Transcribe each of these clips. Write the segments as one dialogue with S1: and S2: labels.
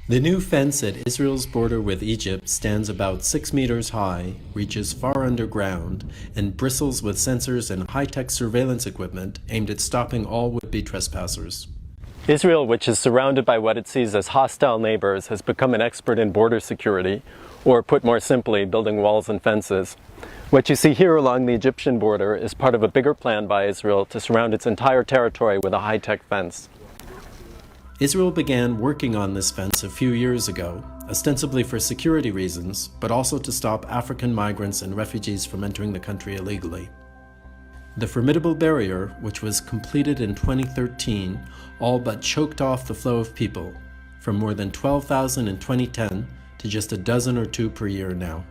S1: The new fence at Israel's border with Egypt stands about 6 meters high, reaches far underground, and bristles with sensors and high-tech surveillance equipment aimed at stopping all would-be trespassers. Israel, which is surrounded by what it sees as hostile neighbors, has become an expert in border security, or put more simply, building walls and fences. What you see here along the Egyptian border is part of a bigger plan by Israel to surround its entire territory with a high-tech fence. Israel began working on this fence a few years ago, ostensibly for security reasons, but also to stop African migrants and refugees from entering the country illegally. The formidable barrier, which was completed in 2013, all but choked off the flow of people, from more than 12,000 in 2010 to just a dozen or two per year now.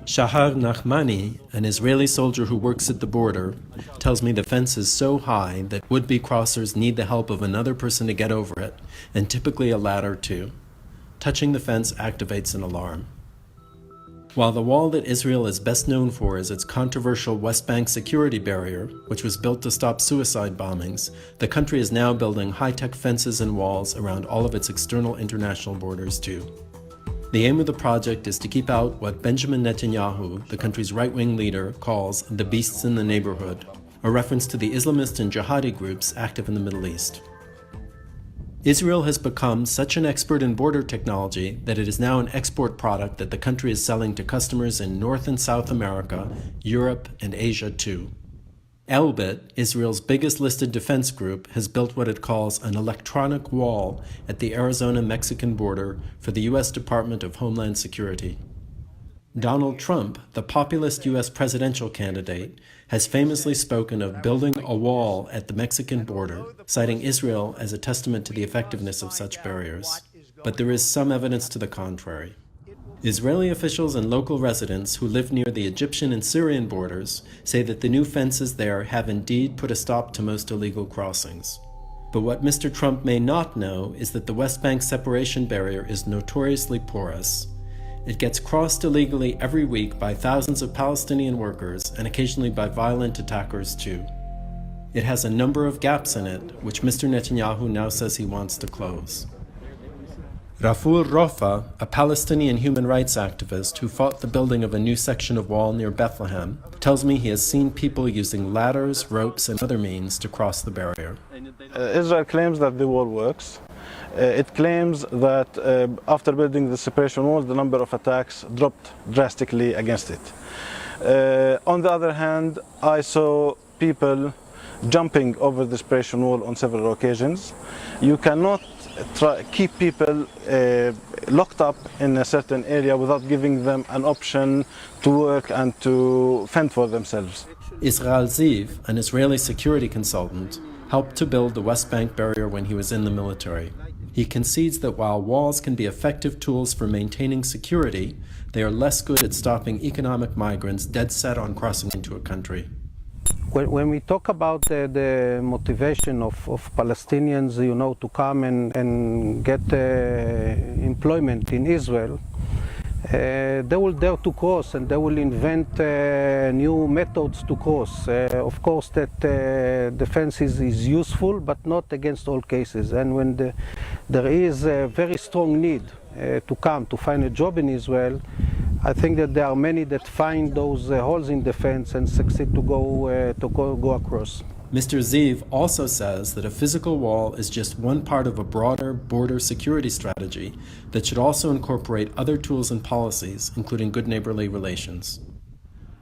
S1: Shahar Nachmani, an Israeli soldier who works at the border, tells me the fence is so high that would-be crossers need the help of another person to get over it, and typically a ladder too. Touching the fence activates an alarm. While the wall that Israel is best known for is its controversial West Bank security barrier, which was built to stop suicide bombings, the country is now building high-tech fences and walls around all of its external international borders too. The aim of the project is to keep out what Benjamin Netanyahu, the country's right-wing leader, calls the beasts in the neighborhood, a reference to the Islamist and jihadi groups active in the Middle East. Israel has become such an expert in border technology that it is now an export product that the country is selling to customers in North and South America, Europe, and Asia too. Elbit, Israel's biggest listed defense group, has built what it calls an electronic wall at the Arizona-Mexican border for the U.S. Department of Homeland Security. Donald Trump, the populist U.S. presidential candidate, has famously spoken of building a wall at the Mexican border, citing Israel as a testament to the effectiveness of such barriers. But there is some evidence to the contrary. Israeli officials and local residents who live near the Egyptian and Syrian borders say that the new fences there have indeed put a stop to most illegal crossings. But what Mr. Trump may not know is that the West Bank separation barrier is notoriously porous. It gets crossed illegally every week by thousands of Palestinian workers and occasionally by violent attackers too. It has a number of gaps in it, which Mr. Netanyahu now says he wants to close. Raful Rofa, a Palestinian human rights activist who fought the building of a new section of wall near Bethlehem, tells me he has seen people using ladders, ropes, and other means to cross the barrier.
S2: Israel claims that the wall works. It claims that after building the separation wall, the number of attacks dropped drastically against it. On the other hand, I saw people jumping over the separation wall on several occasions. You cannot keep people locked up in a certain area without giving them an option to work and to fend for themselves.
S1: Israel Ziv, an Israeli security consultant, helped to build the West Bank barrier when he was in the military. He concedes that while walls can be effective tools for maintaining security, they are less good at stopping economic migrants dead set on crossing into a country.
S3: When we talk about the motivation of Palestinians, to come and get employment in Israel, they will dare to cross and they will invent new methods to cross. Of course, that the fence is useful, but not against all cases. And when there is a very strong need to come to find a job in Israel, I think that there are many that find those holes in the fence and succeed to go across.
S1: Mr. Ziv also says that a physical wall is just one part of a broader border security strategy that should also incorporate other tools and policies, including good neighborly relations.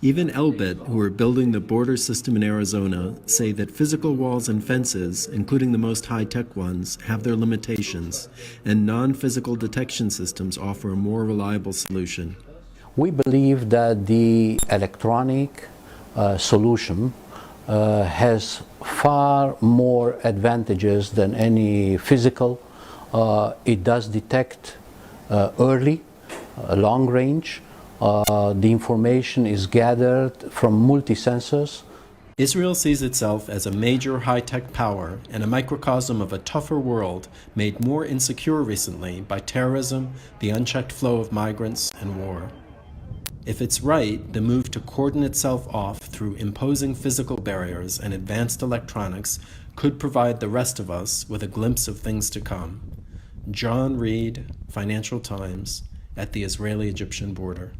S1: Even Elbit, who are building the border system in Arizona, say that physical walls and fences, including the most high-tech ones, have their limitations, and non-physical detection systems offer a more reliable solution.
S4: We believe that the electronic solution has far more advantages than any physical. It does detect early, long range. The information is gathered from multi-sensors.
S1: Israel sees itself as a major high-tech power and a microcosm of a tougher world made more insecure recently by terrorism, the unchecked flow of migrants, and war. If it's right, the move to cordon itself off through imposing physical barriers and advanced electronics could provide the rest of us with a glimpse of things to come. John Reed, Financial Times, at the Israeli-Egyptian border.